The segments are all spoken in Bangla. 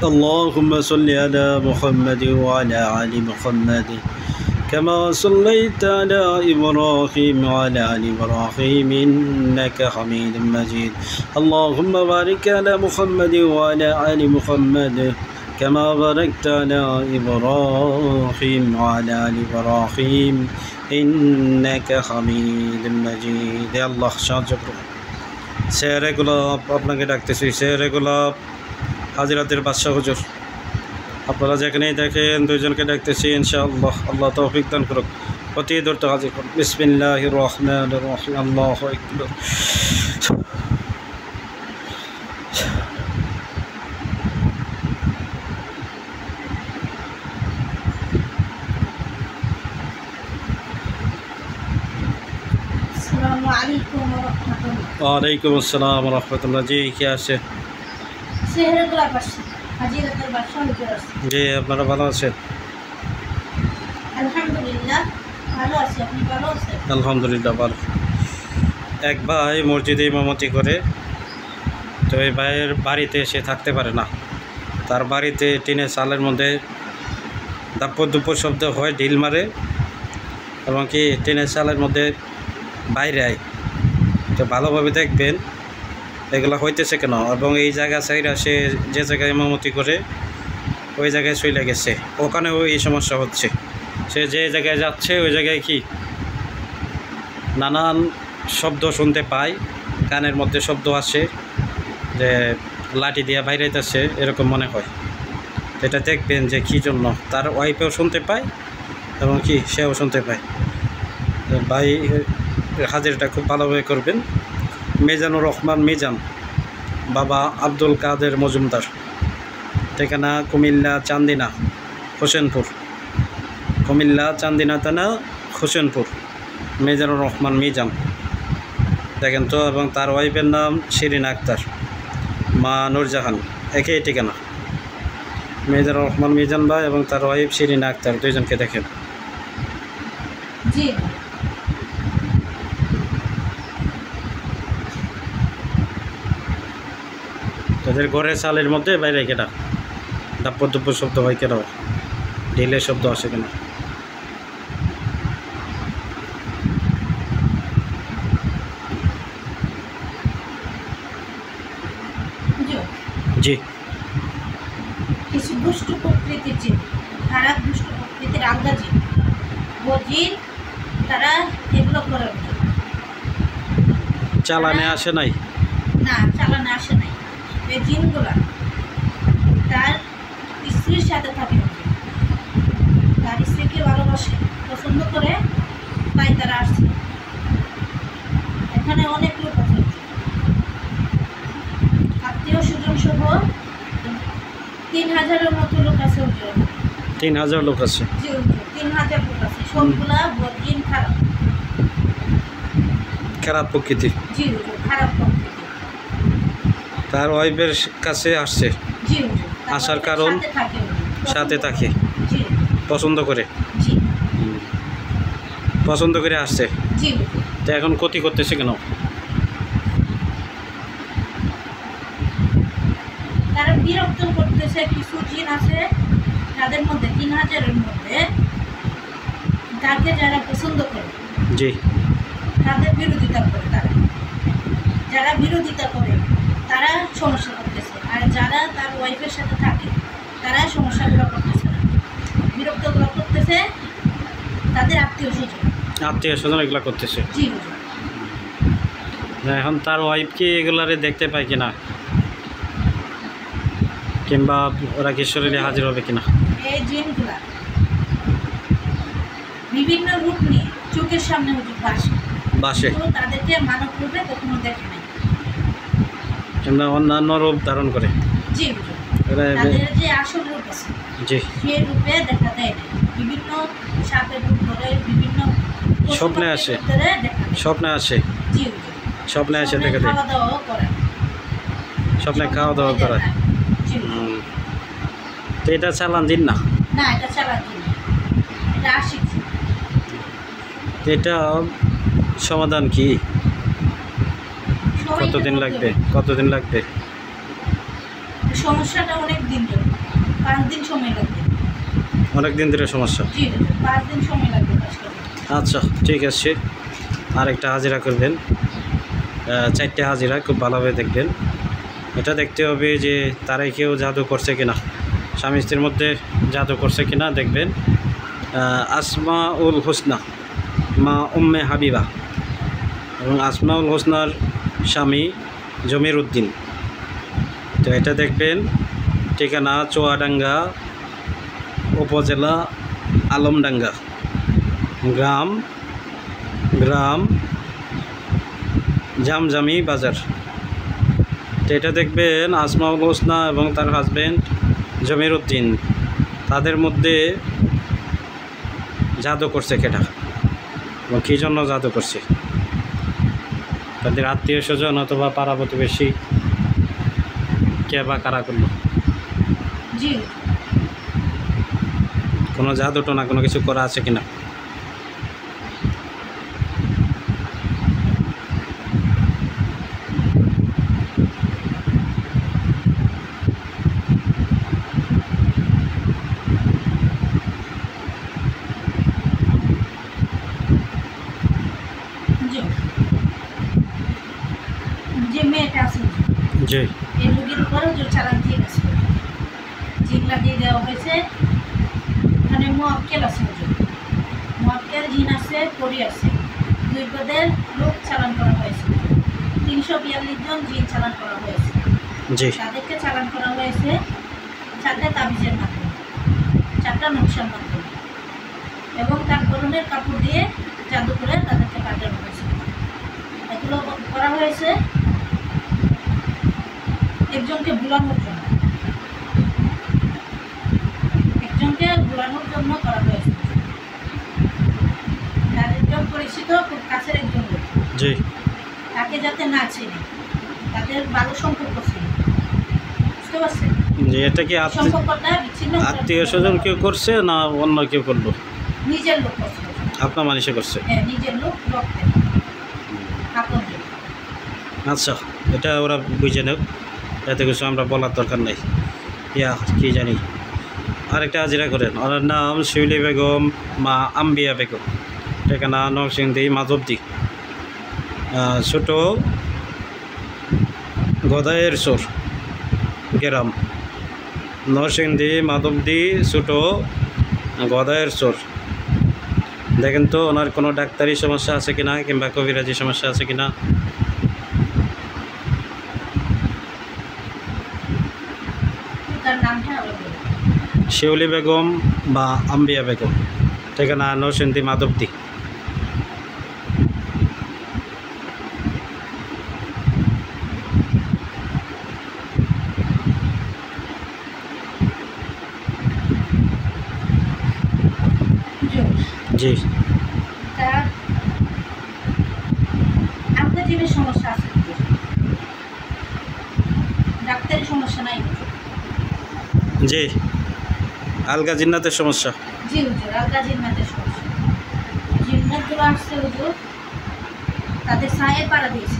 اللهم صل على محمد وعلى آل محمد كما صليت على إبراهيم وعلى آل إبراهيم إنك حميد مجيد اللهم بارك على محمد وعلى آل محمد كما باركت على إبراهيم وعلى آل إبراهيم إنك حميد مجيد يا الله সাহায্য করুন শেরে গোলাপ আপনাকে ডাকতেছি শেরে গোলাপ হাজিরাতের বাদশা হুজুর আপনারা যেখানেই দেখেন দুইজনকে ডাকতেছি ইনশাআল্লাহ আল্লাহ তৌফিক দান করুক অতি দ্রুত হাজির করুন বিসমিল্লাহির রহমানির রহিম আল্লাহু আকবার अस्सलामु अलैकुम व रहमतुल्लाह। वालेकुम अस्सलाम व रहमतुल्लाह जी क्या আছে সেহরে গোলাপ আসছে হাজিরাতের বাদশা হুজুর আসছে জি আপনারা ভালো আছেন আলহামদুলিল্লাহ ভালো আছি আপনি ভালো আছেন আলহামদুলিল্লাহ ভালো এক ভাই মসজিদে ইমামতি করে তো এই ভাইয়ের বাড়িতে সে থাকতে পারে না তার বাড়িতে টিনের চালের মধ্যে দাপ্পর দুপ্পর শব্দ হয় ঢিল মারে এবং কি টিনের চালের মধ্যে বাইরে আয় তো ভালোভাবে দেখবেন এগুলো হইতেছে কেন এবং এই জায়গা সাইরা সে যে জায়গায় ইমামতি করে ওই জায়গায় চলে গেছে ওখানেও এই সমস্যা হচ্ছে সে যে জায়গায় যাচ্ছে ওই জায়গায় কি নানান শব্দ শুনতে পায় কানের মধ্যে শব্দ আসে যে লাঠি দিয়ে বাইরেতেছে এরকম মনে হয় এটা দেখবেন যে কী জন্য তার ওয়াইফেও শুনতে পায় এবং কি সেও শুনতে পায় ভাই হাজিরটা খুব ভালোভাবে করবেন মিজানুর রহমান মিজান বাবা আব্দুল কাদের মজুমদার ঠিকানা কুমিল্লা চান্দিনা হোসেনপুর কুমিল্লা চান্দিনা থানা হোসেনপুর মিজানুর রহমান মিজান দেখেন তো এবং তার ওয়াইফের নাম শিরিন আক্তার মা নূরজাহান একই ঠিকানা মিজানুর রহমান মিজান ভাই এবং তার ওয়াইফ শিরিন আক্তার দুইজনকে দেখেন জি তাদের ঘরের চালের মধ্যে বাইরে কেনা দাপ্পর দুপ্পর শব্দ হয় কেন ঢিলের শব্দ আসে কেন হুজুর জি কিছু দুষ্ট প্রকৃতির জিন খারাপ দুষ্ট প্রকৃতির আলগা জিন ও জিন তারা এগুলো করে হুজুর। চালানে আসে নাই না চালানে আসে নাই এই জিনগুলা তার স্ত্রীর সাথে থাকে হুজুর। তার স্ত্রীকে ভালোবাসে পছন্দ করে তাই তারা আসছে এখানে অনেক লোক আছে আত্মীয় স্বজন সহ 3000-এর মতো লোক আছে হুজুর। 3000 লোক আছে জি হুজুর 3000 লোক আছে সবগুলা বদজিন খারাপ খারাপ প্রকৃতি জি হুজুর খারাপ প্রকৃতি তার ওয়াইফের কাছে আসছে জি হুজুর আসার কারণ? সাথে থাকে হুজুর। সাথে থাকে জি পছন্দ করে জি পছন্দ করে আসছে জি হুজুর তো এখন ক্ষতি করতেছে কেন তারা বিরক্ত করতেছে কিছু জিন আছে তাদের মধ্যে 3000-এর মধ্যে তাকে যারা পছন্দ করে জি তাদের বিরোধিতা করে তারা যারা বিরোধিতা করে তারা সমস্যা করতেছে আর যারা তার ওয়াইফের সাথে থাকে তারা সমস্যাগুলো করতেছে না বিরক্তগুলো করতেছে তাদের আত্মীয় স্বজন এগুলা করতেছে জি হুজুর এখন তার ওয়াইফ কি এগুলারে দেখতে পায় কিনা কিংবা ওরা কি শরীরে হাজির হবে কিনা এই জিনগুলা বিভিন্ন রূপ নিয়ে চোখের সামনে হুজুর বাসে কিন্তু তাদেরকে মানব রূপে কখনো দেখে নাই কিংবা অন্যান্য রূপ ধারণ করে জি হুজুর এরা- তাদের যে আসল রূপ আছে জি সেই রূপে দেখা দেয় না। বিভিন্ন সাপের রূপ ধরে বিভিন্ন পশু স্বপ্নে পাখির আসে। রূপ ধরে দেখা দেয়। স্বপ্নে আসে জি হুজুর স্বপ্নে এসে স্বপ্নে দেখে দেয় খাওয়া দাওয়াও করে স্বপ্নে খাওয়া দাওয়া স্বপ্নে করায় দেয় না। জি হুজুর। তো এটা চালান দিন না না এটা চালাকি না এটা আশিক জিন। তো এটা সমাধান কি সবাইকে কতদিন বলতে লাগবে হবে। কতদিন লাগবে সমস্যাটা অনেক দিন ধরে, 5 দিন সময় লাগবে। অনেক দিন ধরে সমস্যা। জি 5 দিন সময় লাগবে কাজ করতে। আচ্ছা ঠিক আছে, আরেকটা হাজিরা করবেন, 4টে হাজিরা খুব ভালোভাবে দেখবেন। এটা দেখতে হবে যে তারাই কেউ জাদু করছে কিনা, স্বামী স্ত্রীর মধ্যে জাদু করছে কিনা দেখবেন। আসমাউল হোসনা মা উম্মে হাবিবা এবং আসমাউল হোসনার স্বামী জমির উদ্দিন। তো এটা দেখবেন, ঠিকানা চুয়াডাঙ্গা উপজেলা আলমডাঙ্গা, গ্রাম জামজামি বাজার। তো এটা দেখবেন আসমাউল হোসনা এবং তার হাজব্যান্ড জমির উদ্দিন, তাদের মধ্যে জাদু করছে কেটা এবং কী জন্য জাদু করছে, তাদের আত্মীয় স্বজন অথবা পাড়া প্রতিবেশী কে বা কারা করলো, জি কোনো জাদু টোনা কোনো কিছু করা আছে কিনা। জি যে মেয়েটা আছে জি এই রোগীর উপরেও যে চালান দিয়ে গেছে, জিন লাগিয়ে দেওয়া হয়েছে। ওখানে মোয়াক্কেল আছে, মোয়াক্কেল জিন আছে, পরি আছে, 2 পদের লোক চালান করা হয়েছে। 342 জন জিন চালান করা হয়েছে। জি তাদেরকে চালান করা হয়েছে 4টা তাবিজের মাধ্যমে, 4টা নকশার মাধ্যমে, এবং তার গরমের কাপড় দিয়ে জাদু করে তাদেরকে কাটানো হয়েছে। এগুলো করা হয়েছে একজনকে ভুলানোর জন্য, করা হয়েছে। তার একজন পরিচিত খুব কাছের একজন লোক, জি তাকে যাতে না চিনে, তাদের ভালো সম্পর্ক ছিল, বুঝতে পারছেন? জি এটা কি সম্পর্কটা বিচ্ছিন্ন করার আত্মীয় স্বজন কেউ করছে না অন্য কেউ করলো? নিজের লোক করছে। আপনার মানুষে করছে? হ্যাঁ, নিজের লোক, রক্তের আপন। আচ্ছা, এটা ওরা বুঝে নেব, এতে কিছু আমরা বলার দরকার নেই। কি জানি। আরেকটা হাজিরা করেন, ওনার নাম শিউলি বেগম মা আম্বিয়া বেগম, ঠিকানা নরসিংদী মাধবদী, ছোট গদায়ের চোর গ্রাম, নরসিংদী মাধবদী ছোট গদায়ের চোর। দেখেন তো ওনার কোনো ডাক্তারি সমস্যা আছে কিনা কিংবা কবিরাজি সমস্যা আছে কিনা। তার নামটা আলাদা। শিউলি বেগম বা আম্বিয়া বেগম, ঠিকানা নরসিংদী মাধবদী। জি তার আত্মজীবীর সমস্যা আছে, ডাক্তারি সমস্যা নাই। জি আলগা জিন্নাতের সমস্যা। জি হুজুর, আলগা জিন্নাতের সমস্যা। জিন্নাতগুলো আসছে হুজুর, তাদের ছায়ে পাড়া দিয়েছে,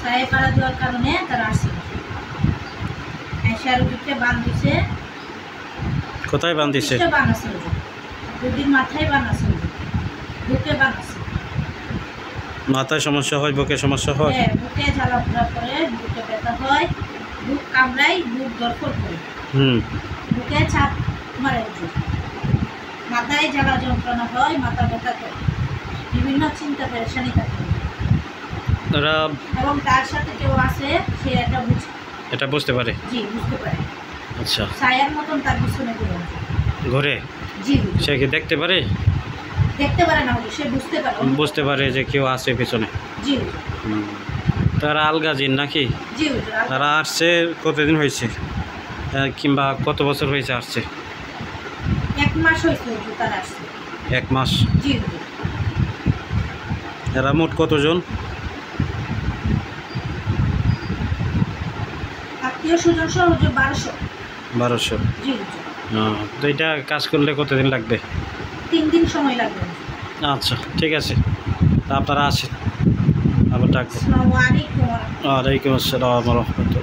ছায়ে পাড়া দেওয়ার কারণে তারা আসছে। এশার উঠে বান দিছে। কোথায় বান দিছে? বান আছে হুজুর, রোগীর মাথায় বান আছে হুজুর, বুকে বান আছে। মাথায় সমস্যা হয়, বুকে সমস্যা হয়? হ্যাঁ, বুকে জ্বালাপোড়া করে, বুকে ব্যথা হয়, বুক কামড়ায়, বুক দরপড় করে, বুকে চাপ মারে হুজুর, মাথায় জ্বালা যন্ত্রণা হয়, মাথা ব্যথা করে, বিভিন্ন চিন্তা পেরেশানি থাকে। এবং তার সাথে কেউ আছে, সে এটা বুঝতে পারে। জি বুঝতে পারে। আচ্ছা, ছায়ার মতন তার পিছনে ঘুরে। জি সে কি দেখতে পারে? দেখতে পারে না হুজুর, সে বুঝতে পারে, বুঝতে পারে যে কেউ আছে পিছনে। জি তারা আলগা জিন নাকি? জি হুজুর। তারা আসছে কতদিন হয়েছে কিংবা কত বছর হয়েছে আসছে? 1 মাস হয়েছে হুজুর তারা আসছে। 1 মাস? জি হুজুর। এরা মোট কতজন? আত্মীয় স্বজন সহ হুজুর 1200। 1200? জি হুজুর। তো এটা কাজ করলে কতদিন লাগবে? 3 দিন সময় লাগবে। আচ্ছা ঠিক আছে, তা আপনারা আসেন, আবার ডাকবো। আসসালামু আলাইকুম। ওয়ালাইকুম আসসালাম রহমতুল্লাহ।